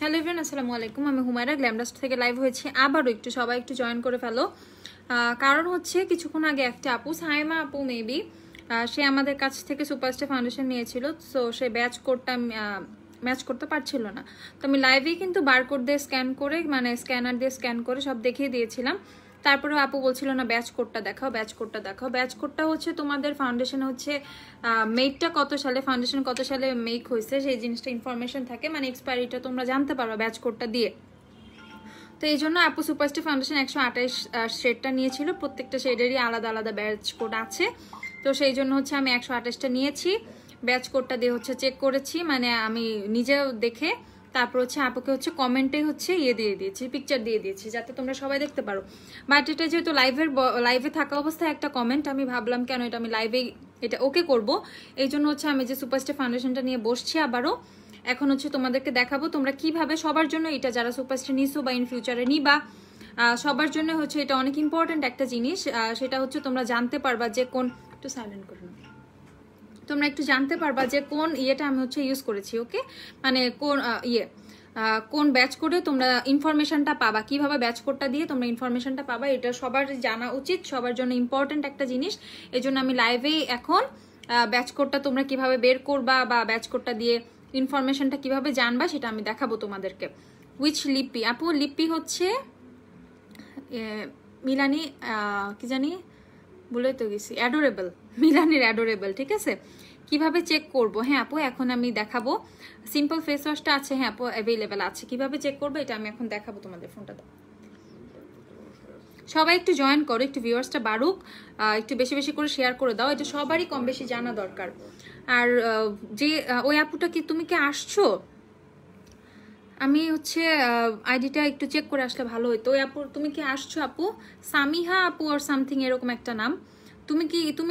Hello everyone, আসসালামু আলাইকুম। আমি হুমায়রা গ্ল্যামডাস্ট থেকে লাইভ হয়েছি। আবারও একটু সবাই একটু জয়েন করে ফেলো। কারণ হচ্ছে কিছুক্ষণ আগে একটা আপু, সাইমা আপু মেবি, সে আমাদের কাছ থেকে সুপারস্টার ফাউন্ডেশন নিয়েছিল। সো সে ব্যাচ কোডটা ম্যাচ করতে পারছিল না। তো আমি লাইভেই কিন্তু বারকোড দিয়ে স্ক্যান করে, মানে স্ক্যানার দিয়ে স্ক্যান করে সব দেখিয়ে দিয়েছিলাম। তারপরে আপু বলছিল না ব্যাচ কোডটা দেখাও, ব্যাচ কোডটা দেখাও। ব্যাচ কোডটা হচ্ছে তোমাদের ফাউন্ডেশন হচ্ছে মেকটা কত সালে, ফাউন্ডেশন কত সালে মেক হয়েছে সেই জিনিসটা ইনফরমেশন থাকে, মানে এক্সপায়ারিটা তোমরা জানতে পারো ব্যাচ কোডটা দিয়ে। তো এই জন্য আপু সুপারস্টার ফাউন্ডেশন 128 শেডটা নিয়েছিল। প্রত্যেকটা শেডেরই আলাদা আলাদা ব্যাচ কোড আছে। তো সেই জন্য হচ্ছে আমি 128টা নিয়েছি। ব্যাচ কোডটা দিয়ে হচ্ছে চেক করেছি, মানে আমি নিজেও দেখে তারপর হচ্ছে আপুকে হচ্ছে কমেন্টে হচ্ছে দিয়ে দিয়েছি, পিকচার দিয়ে দিয়েছি যাতে তোমরা সবাই দেখতে পারো। বাট এটা যেহেতু লাইভে থাকা অবস্থায় একটা কমেন্ট, আমি ভাবলাম কেন এটা আমি লাইভে এটা ওকে করব। এই জন্য হচ্ছে আমি যে সুপারস্টার ফাউন্ডেশনটা নিয়ে বসছি আবারও। এখন হচ্ছে তোমাদেরকে দেখাবো তোমরা কিভাবে সবার জন্য এটা, যারা সুপারস্টার নিছো বা ইন ফিউচারে নিবা, সবার জন্য হচ্ছে এটা অনেক ইম্পর্টেন্ট একটা জিনিস। সেটা হচ্ছে তোমরা জানতে পারবা যে কোন, একটু সাইলেন্ট করুন, তোমরা একটু জানতে পারবা যে কোন ইয়েটা আমি হচ্ছে ইউজ করেছি। ওকে, মানে কোন ব্যাচ কোডে তোমরা ইনফরমেশনটা পাবা, কিভাবে ব্যাচ কোডটা দিয়ে তোমরা ইনফরমেশনটা পাবা, এটা সবার জানা উচিত, সবার জন্য ইম্পর্টেন্ট একটা জিনিস। এই জন্য আমি লাইভেই এখন ব্যাচ কোডটা তোমরা কিভাবে বের করবা বা ব্যাচ কোডটা দিয়ে ইনফরমেশনটা কিভাবে জানবা সেটা আমি দেখাবো তোমাদেরকে। উইচ লিপি আপু? লিপি হচ্ছে মিলানি, কি জানি বলে তো গেছি, অ্যাডোরেবল, মিলানির অ্যাডোরেবল। ঠিক আছে, কিভাবে চেক করব? হ্যাঁ আপু এখন আমি দেখাবো। সিম্পল ফেস ওয়াশটা আছে, হ্যাঁ আপু অ্যাভেলেবেল আছে। কিভাবে চেক করবো এটা আমি এখন দেখাবো তোমাদের। ফোনটা দাও, সবাই একটু জয়েন করো, একটু ভিউয়ার্সটা বাড়ুক, একটু বেশি বেশি করে শেয়ার করে দাও, এটা সবারই কম বেশি জানা দরকার। আর যে ওই আপুটা কি, তুমি কি আসছো? আমি হচ্ছে আইডিটা একটু চেক করে আসলে ভালো হইতো। ওই আপু তুমি কি আসছো আপু? সামিহা আপু আর সামথিং এরকম একটা নাম। তুমি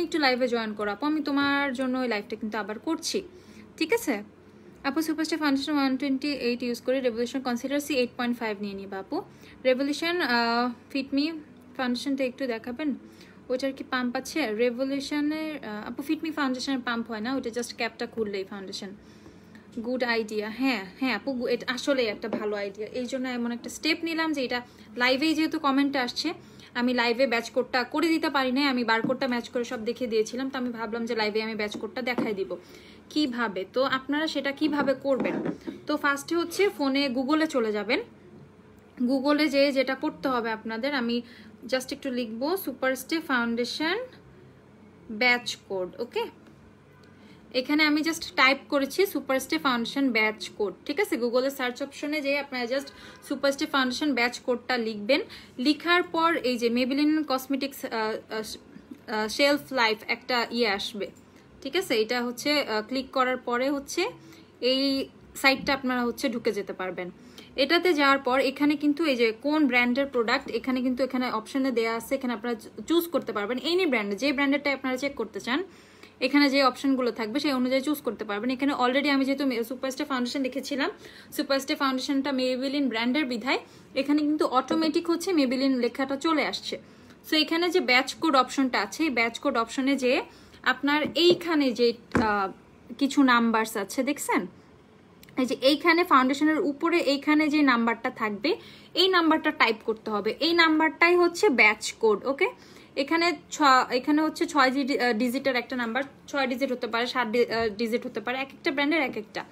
একটু লাইভে জয়েন করো আপু, আমি তোমার জন্য ওই লাইভটা কিন্তু আবার করছি। ঠিক আছে আপু, সুপারস্টার ফাউন্ডেশন 128 ইউজ করে রেভলিউশন কনসিলার সি 8.5 নিয়ে নিবা আপু। রেভলিউশন ফিটমি ফাউন্ডেশনটা একটু দেখাবেন, ওইটার কি পাম্প আছে? রেভলিউশনের আপু ফিটমি ফাউন্ডেশনের পাম্প হয় না, ওইটা জাস্ট ক্যাপটা খুললেই ফাউন্ডেশন। গুড আইডিয়া, হ্যাঁ হ্যাঁ আপু, এটা আসলে একটা ভালো আইডিয়া। এই জন্য এমন একটা স্টেপ নিলাম যে এটা লাইভেই যেহেতু কমেন্টে আসছে, আমি লাইভে ব্যাচ কোডটা করে দিতে পারি না, আমি বারকোডটা ম্যাচ করে সব দেখিয়ে দিয়েছিলাম। তো আমি ভাবলাম যে লাইভে আমি ব্যাচ কোডটা দেখাই দিব কিভাবে। তো আপনারা সেটা কিভাবে করবেন? তো ফার্স্টে হচ্ছে ফোনে গুগলে চলে যাবেন। গুগলে যেটা করতে হবে আপনাদের, আমি জাস্ট একটু লিখবো সুপারস্টার ফাউন্ডেশন ব্যাচ কোড। ওকে, এখানে আমি জাস্ট টাইপ করেছি সুপারস্টার ফাউন্ডেশন ব্যাচ কোড। ঠিক আছে, গুগলের সার্চ অপশনে যে আপনারা জাস্ট সুপারস্টার ফাউন্ডেশন ব্যাচ কোডটা লিখবেন। লিখার পর এই যে মেবেলিন কসমেটিক্স শেলফ লাইফ একটা আসবে। ঠিক আছে, এটা হচ্ছে ক্লিক করার পরে হচ্ছে এই সাইটটা আপনারা হচ্ছে ঢুকে যেতে পারবেন। এটাতে যাওয়ার পর এখানে কিন্তু এই যে কোন ব্র্যান্ডের প্রোডাক্ট, এখানে কিন্তু এখানে অপশনে দেওয়া আছে, এখানে আপনারা চুজ করতে পারবেন এনি ব্র্যান্ডে, যে ব্র্যান্ডেরটা আপনারা চেক করতে চান এখানে যে অপশনগুলো থাকবে সেই অনুযায়ী চুজ করতে পারবেন। এখানে অলরেডি আমি যেহেতু সুপারস্টার ফাউন্ডেশন লিখেছিলাম, সুপারস্টার ফাউন্ডেশনটা মেবেলিন ব্র্যান্ডের বিধায় এখানে কিন্তু অটোমেটিক হচ্ছে মেবেলিন লেখাটা চলে আসছে। সো এখানে যে ব্যাচ কোড অপশনটা আছে, এই ব্যাচ কোড অপশনে যে আপনার এইখানে যে কিছু নাম্বারস আছে দেখছেন, এই যে এইখানে ফাউন্ডেশনের উপরে এইখানে যে নাম্বারটা থাকবে এই নাম্বারটা টাইপ করতে হবে। এই নাম্বারটাই হচ্ছে ব্যাচ কোড। ওকে, এখানে হচ্ছে 6 ডিজিটের একটা নাম্বার, 6 ডিজিট হতে পারে, 7 ডিজিট হতে পারে, এক একটা ব্র্যান্ডের এক একটা।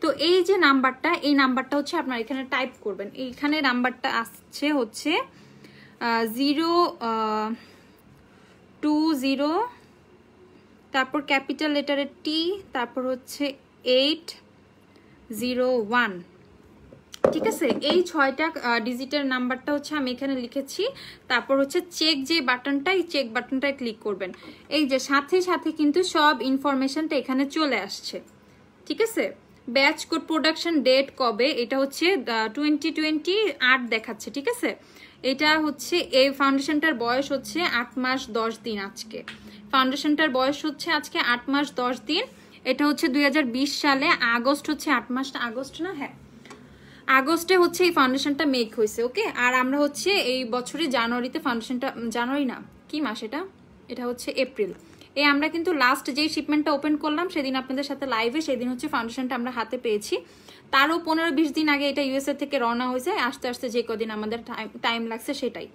তো এই যে নাম্বারটা, এই নাম্বারটা হচ্ছে আপনার এখানে টাইপ করবেন। এইখানে নাম্বারটা আসছে হচ্ছে 020, তারপর ক্যাপিটাল লেটারের টি, তারপর হচ্ছে 801। ঠিক আছে, এই 6টা ডিজিটের নাম্বারটা হচ্ছে আমি এখানে লিখেছি। তারপর হচ্ছে চেক যে বাটনটা, এই চেক বাটনটায় ক্লিক করবেন। এই যে সাথে সাথে কিন্তু সব ইনফরমেশনটা এখানে চলে আসছে। ঠিক আছে, ব্যাচ কোড, প্রোডাকশন ডেট কবে, এটা হচ্ছে 2028 দেখাচ্ছে। ঠিক আছে, এটা হচ্ছে এই ফাউন্ডেশনটার বয়স হচ্ছে 8 মাস 10 দিন। আজকে ফাউন্ডেশনটার বয়স হচ্ছে আজকে 8 মাস 10 দিন। এটা হচ্ছে 2020 সালে আগস্ট, হচ্ছে 8 মাসটা আগস্ট না, হ্যাঁ আগস্টে হচ্ছে এই ফাউন্ডেশনটা মেক হয়েছে। ওকে, আর আমরা হচ্ছে এই বছরে জানুয়ারিতে ফাউন্ডেশনটা, জানুয়ারি না কি মাস এটা, এটা হচ্ছে এপ্রিল। এই আমরা কিন্তু লাস্ট যেই শিপমেন্টটা ওপেন করলাম সেদিন আপনাদের সাথে লাইভে, সেদিন হচ্ছে ফাউন্ডেশনটা আমরা হাতে পেয়েছি। তারও 15-20 দিন আগে এটা ইউএসএ থেকে রওনা হয়েছে, আস্তে আস্তে যে কদিন আমাদের টাইম লাগছে সেটাই।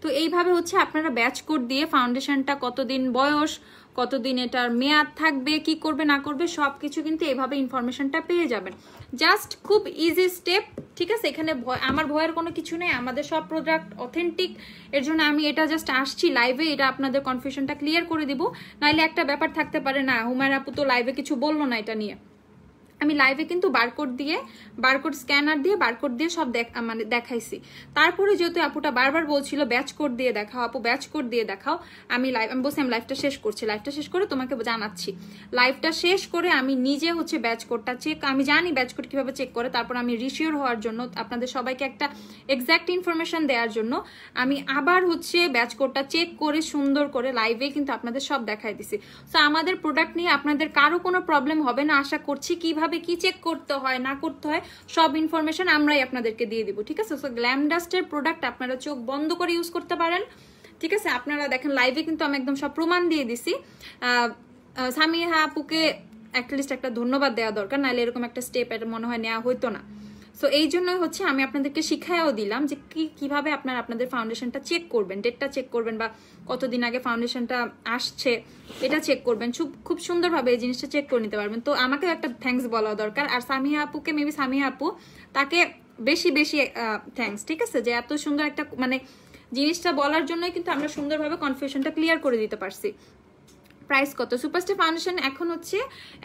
তো এইভাবে হচ্ছে আপনারা ব্যাচ কোড দিয়ে ফাউন্ডেশনটা কতদিন বয়স, কতদিন এটার মেয়াদ থাকবে, কি করবে না করবে সবকিছু কিন্তু এইভাবে ইনফরমেশনটা পেয়ে যাবেন। জাস্ট খুব ইজি স্টেপ, ঠিক আছে? এখানে আমার ভয়ের কোনো কিছু নেই, আমাদের সব প্রোডাক্ট অথেন্টিক। এর জন্য আমি এটা জাস্ট আসছি লাইভে, এটা আপনাদের কনফিউশনটা ক্লিয়ার করে দিব। নাইলে একটা ব্যাপার থাকতে পারে, না হুমায়রা আপু তো লাইভে কিছু বললো না এটা নিয়ে। আমি লাইভে কিন্তু বারকোড স্ক্যানার দিয়ে বারকোড দিয়ে সব মানে দেখাইছি। তারপরে যেহেতু আপুটা বারবার বলছিল ব্যাচ কোড দিয়ে দেখাও আপু, ব্যাচ কোড দিয়ে দেখাও, আমি বলছি আমি লাইভটা শেষ করছি, লাইভটা শেষ করে তোমাকে জানাচ্ছি। লাইভটা শেষ করে আমি নিজে হচ্ছে ব্যাচ কোডটা আমি জানি ব্যাচ কোড কিভাবে চেক করে, তারপর আমি রিশিওর হওয়ার জন্য আপনাদের সবাইকে একটা এক্সাক্ট ইনফরমেশন দেওয়ার জন্য আমি আবার হচ্ছে ব্যাচ কোডটা চেক করে সুন্দর করে লাইভে কিন্তু আপনাদের সব দেখাই দিছি। সো আমাদের প্রোডাক্ট নিয়ে আপনাদের কারো কোনো প্রবলেম হবে না আশা করছি। কিভাবে কি চেক করতে হয় না করতে হয় সব ইনফরমেশন আমরাই আপনাদেরকে দিয়ে দিব, ঠিক আছে? সো গ্ল্যাম ডাস্টের প্রোডাক্ট আপনারা চোখ বন্ধ করে ইউজ করতে পারেন, ঠিক আছে? আপনারা দেখেন লাইভে কিন্তু আমি একদম সব প্রমাণ দিয়ে দিছি। সামিহা আপুকে অ্যাটলিস্ট একটা ধন্যবাদ দেওয়া দরকার, নাহলে এরকম একটা স্টেপ এটা মনে হয় নেওয়া হইতো না। সো এই জন্যই হচ্ছে আমি আপনাদেরকে শিখাইও দিলাম যে কিভাবে আপনারা আপনাদের ফাউন্ডেশনটা চেক করবেন, ডেটটা চেক করবেন, বা কতদিন আগে ফাউন্ডেশনটা আসছে এটা চেক করবেন। খুব সুন্দরভাবে এই জিনিসটা চেক করে নিতে পারবেন। তো আমাকে একটা থ্যাঙ্কস বলা দরকার, আর সামিহা আপুকে মেবি সামিহা আপু তাকে বেশি বেশি থ্যাঙ্কস, ঠিক আছে? যে এত সুন্দর একটা মানে জিনিসটা বলার জন্যই কিন্তু আমরা সুন্দরভাবে কনফিউশনটা ক্লিয়ার করে দিতে পারছি। প্রাইস কত? সুপারস্টার ফাউন্ডেশন এখন হচ্ছে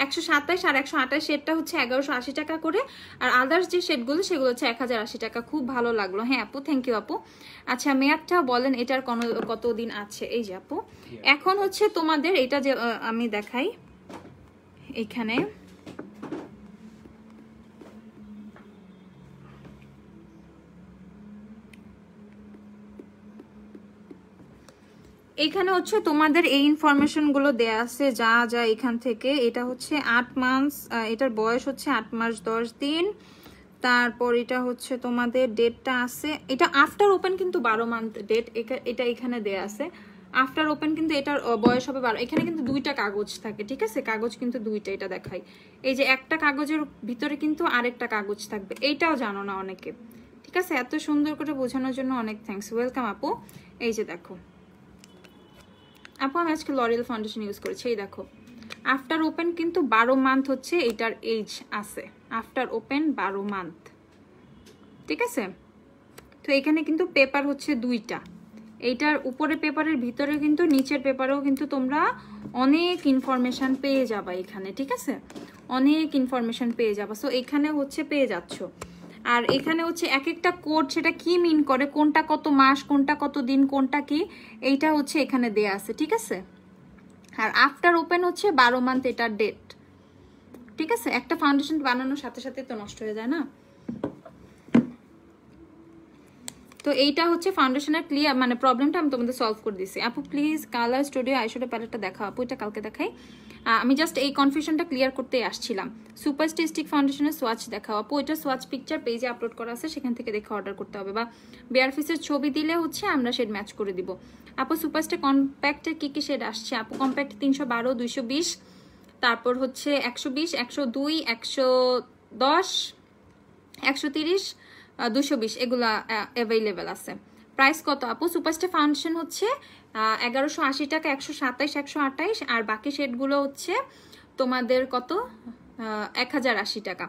127 আর 128 শেডটা হচ্ছে 1180 টাকা করে, আর আদার্স যে শেডগুলো সেগুলো হচ্ছে 1080 টাকা। খুব ভালো লাগলো, হ্যাঁ আপু, থ্যাংক ইউ আপু। আচ্ছা মেয়াদটা বলেন এটার কতদিন আছে? এই যে আপু এখন হচ্ছে তোমাদের এটা যে আমি দেখাই এখানে, এখানে হচ্ছে তোমাদের এই ইনফরমেশন গুলো দেয়া আছে যা যা এখান থেকে। এটা হচ্ছে 8 মান্থস, এটার বয়স হচ্ছে 8 মাস 10 দিন। তারপর এটা হচ্ছে তোমাদের ডেটটা আছে, এটা আফটার ওপেন কিন্তু 12 মান্থ ডেট, এটা এখানে দেয়া আছে। আফটার ওপেন কিন্তু এটার বয়স হবে 12। এখানে কিন্তু 2টা কাগজ থাকে, ঠিক আছে? কাগজ কিন্তু 2টা, এটা দেখাই। এই যে একটা কাগজের ভিতরে কিন্তু আরেকটা কাগজ থাকবে, এইটাও জানো না অনেকে, ঠিক আছে? এত সুন্দর করে বোঝানোর জন্য অনেক থ্যাঙ্কস, ওয়েলকাম আপু। এই যে দেখো আপু আমি আজকে লরিয়াল ফাউন্ডেশন ইউজ করেছি, এই দেখো আফটার ওপেন কিন্তু 12 মান্থ হচ্ছে এটার এজ আছে, আফটার ওপেন 12 মান্থ, ঠিক আছে? তো এখানে কিন্তু পেপার হচ্ছে 2টা, এইটার উপরে পেপারের ভিতরে কিন্তু নিচের পেপারেও কিন্তু তোমরা অনেক ইনফরমেশন পেয়ে যাবা এখানে, ঠিক আছে? অনেক ইনফরমেশন পেয়ে যাবা। সো এখানে হচ্ছে পেয়ে যাচ্ছ। আর এখানে হচ্ছে এক একটা কোড সেটা কি মিন করে, কোনটা কত মাস, কোনটা কত দিন, কোনটা কি, এইটা হচ্ছে এখানে দেয়া আছে, ঠিক আছে? আর আফটার ওপেন হচ্ছে 12 মান্থ এটার ডেট, ঠিক আছে? একটা ফাউন্ডেশন বানানোর সাথে সাথে তো নষ্ট হয়ে যায় না। তো এইটা হচ্ছে ফাউন্ডেশনের ক্লিয়ার মানে প্রবলেমটা আমি তোমাদের সলভ করে দিছি। আপু প্লিজ কালার স্টুডিও আইশ্যাডো প্যালেটটা দেখাও আপু, এটা কালকে দেখাই। আমি জাস্ট এই কনফিউশনটা ক্লিয়ার করতে আসছিলাম। সুপার স্টিক ফাউন্ডেশনের সোয়াচ দেখাও আপু, এটা সোয়াচ পিকচার পেজে আপলোড করা আছে, সেখান থেকে দেখে অর্ডার করতে হবে, বা বেয়ার ফেসের ছবি দিলে হচ্ছে আমরা শেড ম্যাচ করে দিব। আপু সুপারস্টার কম্প্যাক্টের কি কি শেড আসছে? আপু কম্প্যাক্ট 312, 220, তারপর হচ্ছে 120, 102, 110, 130, 220 এগুলা অ্যাভেলেবেল আছে। প্রাইস কত আপু? সুপারস্টার ফাউন্ডেশন হচ্ছে 1180 টাকা, 127, 128, আর বাকি শেডগুলো হচ্ছে তোমাদের কত 1080 টাকা।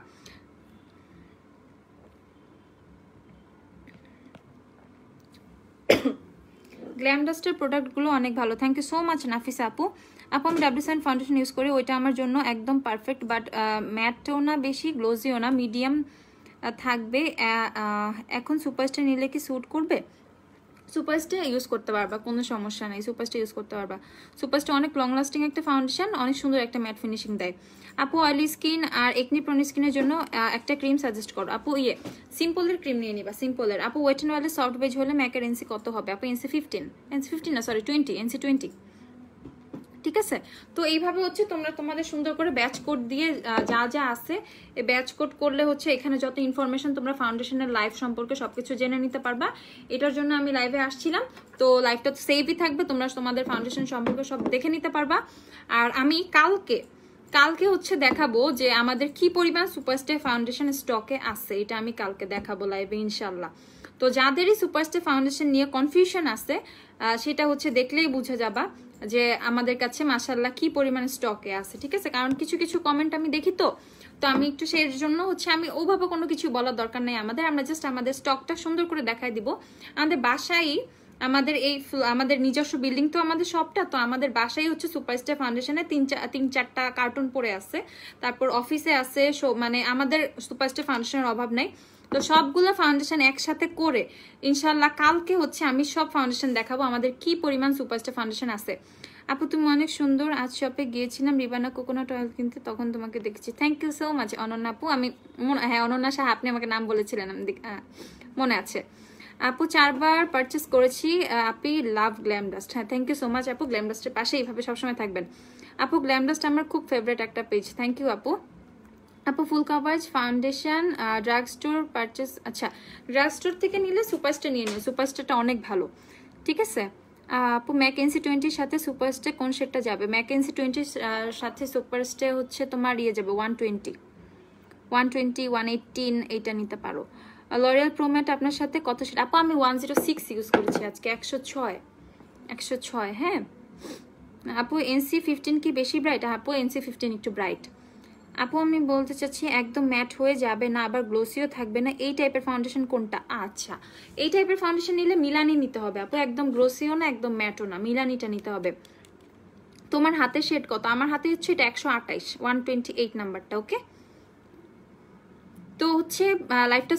গ্ল্যাম ডাস্টের প্রোডাক্টগুলো অনেক ভালো, thank you so much Nafisa আপু। আপু আমি W7 ফাউন্ডেশন ইউজ করি, ওইটা আমার জন্য একদম পারফেক্ট, বাট ম্যাটও না বেশি গ্লোজিও না, মিডিয়াম থাকবে। এখন সুপারস্টার নিলে কি স্যুট করবে? সুপারস্টার ইউজ করতে পারবা, কোনো সমস্যা নেই, সুপারস্টার ইউজ করতে পারবা। সুপারস্টার অনেক লং লাস্টিং একটা ফাউন্ডেশন, অনেক সুন্দর একটা ম্যাট ফিনিশিং দেয়। আপু অয়েলি স্কিন আর একনি প্রোন স্কিনের জন্য একটা ক্রিম সাজেস্ট করো আপু। সিম্পলের ক্রিম নিয়ে নিবা, সিম্পলের। আপু ওয়েট এন্ড অয়েলের সফট বেজ হলে ম্যাকের NC কত হবে? আপু NC 15, NC 15 না সরি 20, NC 20। ঠিক আছে। তো এইভাবে হচ্ছে তোমরা তোমাদের সুন্দর করে ব্যাচ কোড দিয়ে যা যা আছে এই ব্যাচ কোড করলে হচ্ছে এখানে যত ইনফরমেশন তোমরা ফাউন্ডেশনের লাইভ সম্পর্কে সবকিছু জেনে নিতে পারবা। এটার জন্য আমি লাইভে আসছিলাম, তো লাইভটা তো সেভই থাকবে, তোমরা তোমাদের ফাউন্ডেশন সম্পর্কে সব দেখে নিতে পারবা। আর আমি কালকে হচ্ছে দেখাবো যে আমাদের কি পরিমাণ সুপারস্টার ফাউন্ডেশন স্টকে আছে, এটা আমি কালকে দেখাবো লাইভে ইনশাল্লাহ। তো যাদেরই সুপারস্টার ফাউন্ডেশন নিয়ে কনফিউশন আছে সেটা হচ্ছে দেখলেই বুঝে যাবা যে আমাদের কাছে মাশাআল্লাহ কি পরিমাণ স্টকে আছে, ঠিক আছে। কারণ কিছু কিছু কমেন্ট আমি দেখি, তো আমি একটু সেই জন্য হচ্ছে আমি ওভাবে কোনো কিছু বলার দরকার নেই আমরা জাস্ট আমাদের স্টকটা সুন্দর করে দেখাই দিব। আমাদের বাসায় আমাদের আমাদের নিজস্ব বিল্ডিং তো আমাদের সবটা, তো আমাদের বাসায় হচ্ছে সুপারস্টার ফাউন্ডেশনে তিন চারটা কার্টুন পড়ে আছে, তারপর অফিসে আছে, মানে আমাদের সুপারস্টার ফাউন্ডেশনের অভাব নাই। তো সবগুলো ফাউন্ডেশন একসাথে করে ইনশাল্লাহ কালকে হচ্ছে আমি সব ফাউন্ডেশন দেখাবো আমাদের কি পরিমাণ সুপারস্টার ফাউন্ডেশন আছে। আপু তুমি অনেক সুন্দর, আজ শপে গিয়েছিলাম রিবানা কোকোনাট অয়েল কিনতে, তখন তোমাকে দেখেছি। Thank you so much Ananya আপু। আমি হ্যাঁ অনন্যা শাহ, আপনি আমাকে নাম বলেছিলেন, মনে আছে। আপু 4 বার পারচেস করেছি, আপি লাভ গ্ল্যাম ডাস্ট। হ্যাঁ থ্যাংক ইউ সো মাচ আপু, গ্ল্যাম ডাস্টের পাশে এইভাবে সবসময় থাকবেন আপু। গ্ল্যাম ডাস্ট আমার খুব ফেভারিট একটা পেজ, থ্যাংক ইউ আপু। আপু full coverage foundation drug store purchase, আচ্ছা ড্রাগ স্টোর থেকে নিলে সুপারস্টার নিয়ে নিও, সুপারস্টারটা অনেক ভালো, ঠিক আছে। আপু ম্যাকেন্সি 20-র সাথে সুপারস্টার কোন শেডটা যাবে? ম্যাকেন্সি 20-র সাথে সুপারস্টার হচ্ছে তোমার ইয়ে যাবে 120, 118 এইটা নিতে পারো। লরিয়াল প্রোম্যাট আপনার সাথে কত শেড? আপু আমি 106 ইউজ করেছি আজকে, 106। হ্যাঁ আপু NC15 কি বেশি ব্রাইট? আপু NC15 একটু ব্রাইট। আপু আমি বলতে চাচ্ছি একদম ম্যাট হয়ে যাবে না, আবার গ্লোসিও থাকবে না, এই টাইপের ফাউন্ডেশন কোনটা? আচ্ছা এই টাইপের ফাউন্ডেশন নিলে মিলানি নিতে হবে আপু, একদম গ্লোসিও না একদম ম্যাটও না, মিলানিটা নিতে হবে। তোমার হাতে শেড কত? আমার হাতে হচ্ছে এটা 128, 128 নাম্বারটা। ওকে, তো হচ্ছে লাইফটা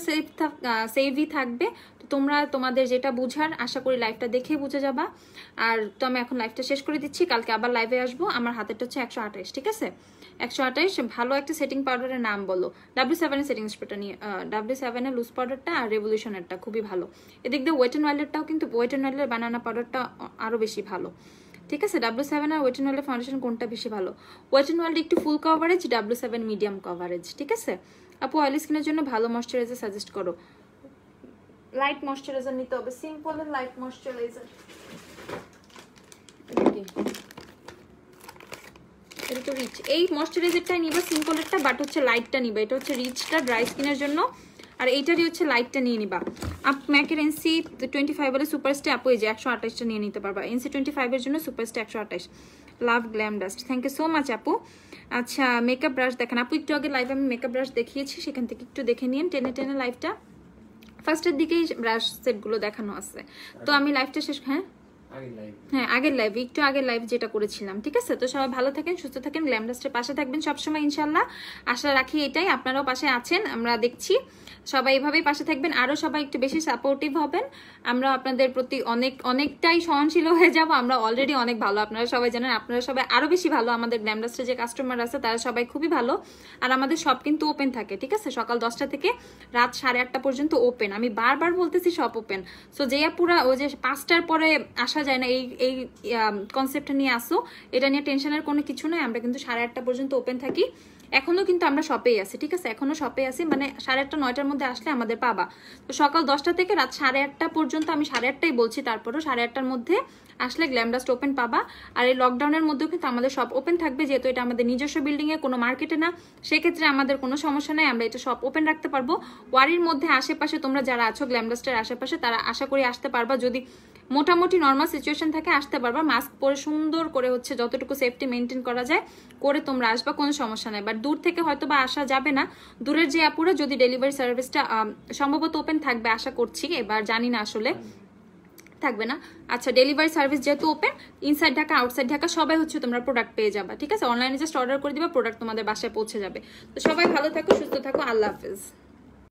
সেভই থাকবে, তো তোমরা তোমাদের যেটা বুঝার আশা করি লাইভটা দেখে বুঝে যাবা। আর তো আমি এখন লাইভটা শেষ করে দিচ্ছি, কালকে আবার লাইভে আসবো। আমার হাতেরটা হচ্ছে 128, ঠিক আছে 128। ভালো একটা সেটিং পাউডারের নাম বলো। W7 এর সেটিং স্প্রেটা নিয়ে, W7 এর লুজ পাউডারটা আর রেভলিউশনেরটা খুবই ভালো। এদিক দিয়ে ওয়েট অ্যান্ড ওয়াইল্ডেরটাও কিন্তু, ওয়েট অ্যান্ড ওয়াইল্ডের বানানা পাউডারটা আরো বেশি ভালো, ঠিক আছে। W7 আর ওয়েট অ্যান্ড ওয়াইল্ডের ফাউন্ডেশন কোনটা বেশি ভালো? ওয়েট অ্যান্ড ওয়াইল্ড একটু ফুল কভারেজ, W7 মিডিয়াম কভারেজ, ঠিক আছে। আপু অয়েলি স্কিনের জন্য ভালো ময়শ্চারাইজার সাজেস্ট করো। লাইট ময়শ্চারাইজার নিতে হবে, সিম্পল এর লাইট ময়শ্চারাইজার। এটা তো রিচ, এই ময়শ্চারাইজারটাই নিবা সিম্পলেরটা, বাট হচ্ছে লাইটটা নিবা। এটা হচ্ছে রিচটা ড্রাই স্কিনের জন্য, আর এইটারই হচ্ছে লাইটটা নিয়ে নিবা। আপ ম্যাকের NC25 বলে সুপারস্টার আপু এই যে 128টা নিয়ে নিতে পারবা। NC25 এর জন্য superstar 128। Love glam dust, thank you so much আপু। আচ্ছা মেকআপ ব্রাশ দেখেন আপু, একটু আগে লাইভে আমি মেকআপ ব্রাশ দেখিয়েছি, সেখান থেকে একটু দেখে নিন টেনে লাইভটা। ফার্স্টের দিকেই ব্রাশ সেটগুলো দেখানো আছে, তো আমি লাইভটা শেষ, হ্যাঁ আগের লাইভ, একটু আগের লাইভ যেটা করেছিলাম, ঠিক আছে। তো সবাই ভালো থাকেন, সুস্থ থাকেন, গ্ল্যাম ডাস্টের পাশে থাকবেন সবসময় ইনশাল্লাহ, আশা রাখি এটাই। আপনারাও পাশে আছেন, আমরা দেখছি সবাই এভাবেই পাশে থাকবেন, আরো সবাই একটু বেশি সাপোর্টিভ হবেন। আমরা আপনাদের প্রতি অনেকটাই সহনশীল হয়ে যাব, আমরা অলরেডি অনেক ভালো, আপনারা সবাই জানেন, আপনারা সবাই আরো বেশি ভালো। আমাদের গ্ল্যাম ডাস্টের যে কাস্টমার আছে তারা সবাই খুবই ভালো, আর আমাদের সব কিন্তু ওপেন থাকে, ঠিক আছে। সকাল 10টা থেকে রাত 8:30 পর্যন্ত ওপেন, আমি বারবার বলতেছি সব ওপেন। সো যে পুরা ওই যে 5টার পরে আসা যায় না, এই কনসেপ্টটা নিয়ে আসো, এটা নিয়ে টেনশনের কোনো কিছু নাই। আমরা কিন্তু 8:30 পর্যন্ত ওপেন থাকি, এখনো কিন্তু আমরা শপেই আছি, ঠিক আছে, এখনো শপে আছি, মানে 8:30 9টার মধ্যে আসলে আমাদের পাবা। তো সকাল 10টা থেকে রাত 8:30 পর্যন্ত, আমি 8:30টাই বলছি, তারপরও 8:30টার মধ্যে আসলে গ্ল্যাম ডাস্ট ওপেন পাবা। আর এই লকডাউনের মধ্যেও কিন্তু আমাদের সব ওপেন থাকবে, যেহেতু এটা আমাদের নিজস্ব বিল্ডিং এ, কোনো মার্কেটে না, সেক্ষেত্রে আমাদের কোনো সমস্যা নাই, আমরা এটা সব ওপেন রাখতে পারবো। ওয়ারির মধ্যে আশেপাশে তোমরা যারা আছো গ্ল্যাম ডাস্টের আশেপাশে, তারা আশা করি আসতে পারবা, যদি মোটামুটি নর্মাল সিচুয়েশন থাকে আসতে পারবা। মাস্ক পরে সুন্দর করে হচ্ছে যতটুকু সেফটি মেনটেন করা যায় করে তোমরা আসবা, কোনো সমস্যা নাই। বাট দূর থেকে হয়তো বা আসা যাবে না, দূরের যে আপুরা, যদি ডেলিভারি সার্ভিসটা সম্ভবত ওপেন থাকবে আশা করছি, এবার জানি না আসলে থাকবে না। আচ্ছা ডেলিভারি সার্ভিস যেহেতু open, inside Dhaka outside Dhaka সবাই হচ্ছে তোমরা প্রোডাক্ট পেয়ে যাবা, ঠিক আছে। অনলাইনে জাস্ট অর্ডার করে দিবা, প্রোডাক্ট তোমাদের বাসায় পৌঁছে যাবে। তো সবাই ভালো থাকো, সুস্থ থাকো, আল্লাহ হাফেজ।